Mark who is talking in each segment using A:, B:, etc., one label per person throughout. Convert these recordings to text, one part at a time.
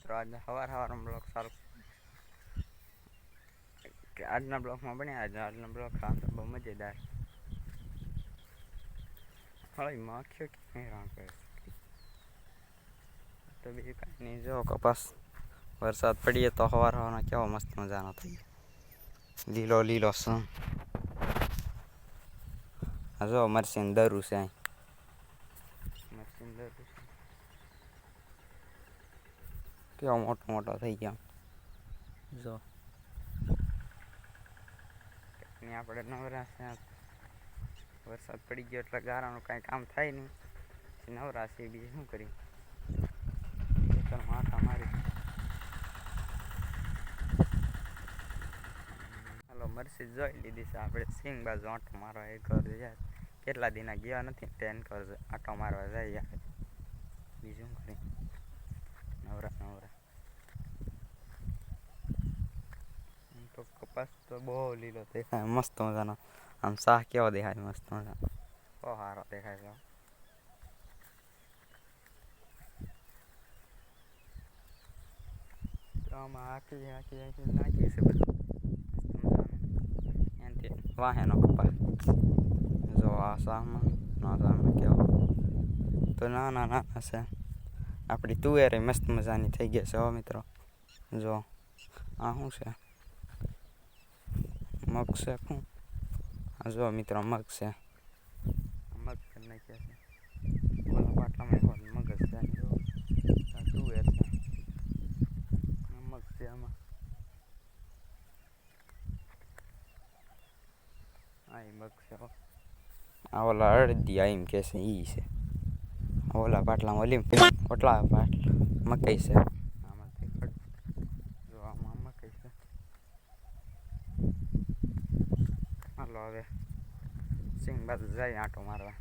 A: મિત્રો આજના સવારનો બ્લોગ સારો કે આજના બ્લોગમાં બન્યા આજનો બ્લોગ ખાસ બહુ મજેદાર હવે માખ્યો કે રામ કરે તો બીજું કાંઈ નહીં જો કપાસ વરસાદ પડીએ તો સવારનો કેવો મસ્ત મજાનો થઈ ગયો લીલો લીલો સમ જો મરસીન દરું છે મરસીન દરું છે કેવો મોટો મોટો થઈ ગયો જો આપણે નવરા છે વરસાદ પડી ગયો એટલે ગારાનું કાંઈ કામ થાય નહીં નવરા છે બીજું શું કરી માથા મારી હાલો મરસી જોઈ લીધી છે આપણે સિંગ બાજુ આંટો મારવા એ ઘર જાય કેટલા દિના ગયા નથી ટેન કર આંટો મારવા જાય બીજું કરી નવરા નવરા તો કપાસ તો બહુ લીલો દેખાય મસ્ત મજાનો આમ શાહ કેવો દેખાય મસ્ત મજાનો બહુ સારો દેખાય છે તો આમાં હાકી નાખીએ છે બધું એનાથી વાહેનો કપાસ જો આ શાહમાં નાના કેવો તો નાના નાના છે આપણી તુવેર મસ્ત મજાની થઈ ગઈ છે હો મિત્રો જો આ શું છે મગ છે શું જો મિત્રો મગ છે મગ કરી નાખ્યા છે ઓલા પાટલામાં મગ જ છે જો આ તુવેર છે મગ છે આમાં આ મગ છે આ ઓલા અડદી એમ કે છે એ છે ઓલા પાટલામાં ઓલી ઓટલા પાટલા મકાઈ છે આમાંથી જો આમાં મકાઈ છે હાલો હવે સિંગ બાજુ જાય આંટો મારવા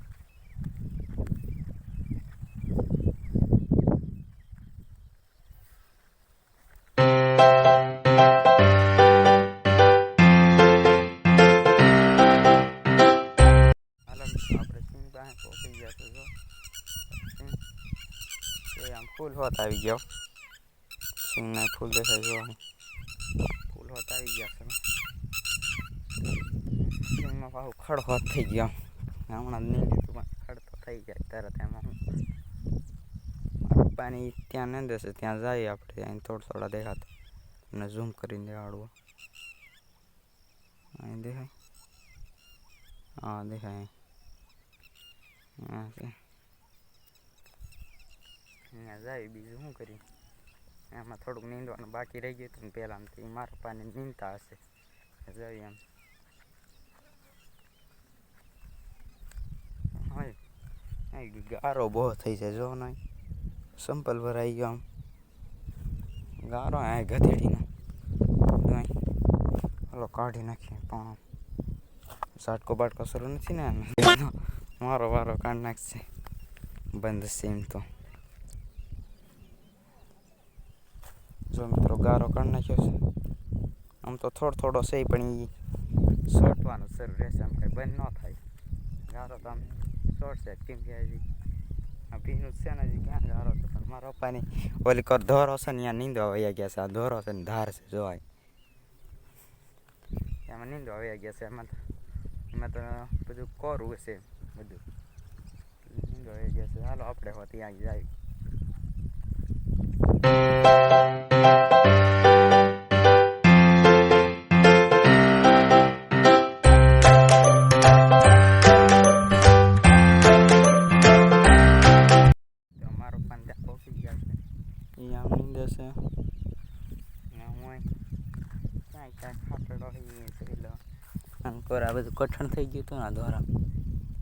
A: હાલો આપણે સિંગ પાસે પહોંચી ગયા છે જો એ આમ ફૂલ હોત આવી ગયો સિંગના ફૂલ દેખાય જો ફૂલ હોત આવી ગયા છે સિંગમાં પાછું ખડ હોત થઈ ગયો હમણાં નહીં લીધું પણ ખડ તો થઈ જાય તરત એમાં મારું પાણી ત્યાં નહીં દેશે ત્યાં જઈએ આપણે અહીં થોડા દેખાતા અને ઝૂમ કરીને દેખાડવું અહીં દેખાય હા દેખાય અહીંયા જાય બીજું શું કર્યું એમાં થોડુંક નીંદવાનું બાકી રહી ગયું હતું પહેલાં મારા પાણી નીંદતા હશે જોઈએ એમ હોય ગારો બહુ થઈ જાય જો નહીં સંપલ ભરાઈ ગયો આમ ગારો આ ગધેડીનો હલો કાઢી નાખીએ પણ ઝાટકો બાટકો શરૂ નથી ને મારો વારો કાઢી નાખશે બંધ છે એમ તો જો મિત્રો ગારો કાઢી નાખ્યો છે આમ તો થોડો છે પણ એ સોટવાનું શરૂ રહેશે આમ કંઈ બંધ ન થાય ગારો તો આમ શોર્ટ છે કેમ કે હજી આ ભીનું છે ને હજી ક્યાં ગારો છે પણ મારા પપ્પાની ઓલી કર ધોરો છે ને ત્યાં નીંદવા વયા ગયા છે આ ધોરો છે ને ધાર છે જોવાય એમાં નીંદવા વયા ગયા છે એમાં તો બધું કોરું હશે બધું નીંદવા વયા ગયા છે હાલો આપણે હોતી આવી જાય આમ નીંદે છે ને હું ક્યાંય ખાતડો જોઈ લો અંકોર આ બધું કઠણ થઈ ગયું હતું ને દ્વારા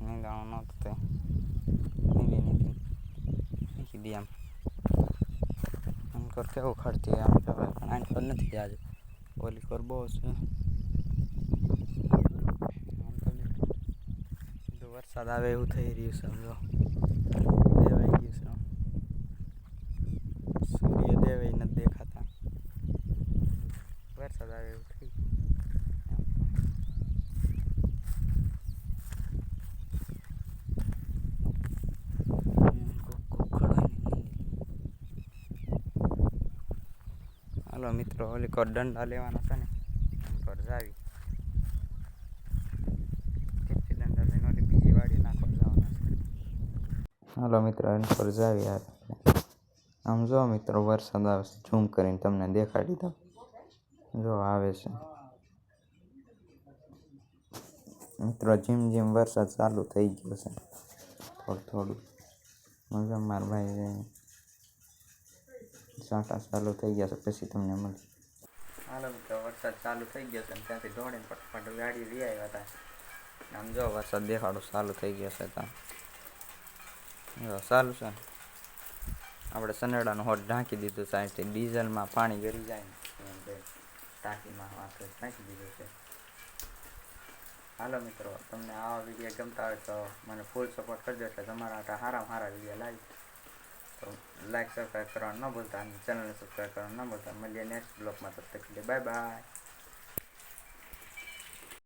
A: નીંદાણું નહોતું તે નીકળી દે આમ અંકોર કેવું ખડતી આમ કહેવાય પણ આંકોર નથી આજે ઓલી કોર બહુ છે બધું વરસાદ આવે એવું થઈ રહ્યું છે સમજો દેવાઈ ગયું છે સૂર્ય દેવાય નથી દેખાતા વરસાદ આવે એવું થઈ હાલો મિત્રો ઓલી કોર દંડા લેવાના છે ને એમ કોર જાવી કેટલી દંડા લઈને ઓલી બીજી વાડી નાખવા જવાના છે. હાલો મિત્રો એમ કોર જાવી યાર. આમ જો મિત્રો વરસાદ આવે છે, ઝૂમ કરીને તમને દેખાડી દઉં. જો આવે છે મિત્રો, જેમ વરસાદ ચાલુ થઈ ગયો છે થોડું મજા મારા ભાઈ સાંટા ચાલુ થઈ ગયા છે પછી તમને મળે. હાલો મિત્રો વરસાદ ચાલુ થઈ ગયો છે ને ત્યાંથી દોડીને ફટફટ ગાડી લઈ આવ્યા હતા. આમ જો વરસાદ દેખાડો ચાલુ થઈ ગયો છે ત્યાં ચાલુ છે ને આપણે સનેડાનું હોટ ઢાંકી દીધું છે. અહીંથી ડીઝલમાં પાણી ગળી જાય ને એમ કે ટાંકીમાં વાંકે ઢાંકી દીધું છે. હાલો મિત્રો તમને આવા વિડીયો ગમતા હોય તો મને ફૂલ સપોર્ટ કરજો એટલે તમારા માટે સારા વિડીયો લાવી. તો લાઈક સબસ્ક્રાઈબ કરવાનું ન ભૂલતા અને ચેનલને સબસ્ક્રાઈબ કરવાનું ન ભૂલતા. મળીએ નેક્સ્ટ બ્લોગમાં. તબ તક કે લીએ બાય બાય.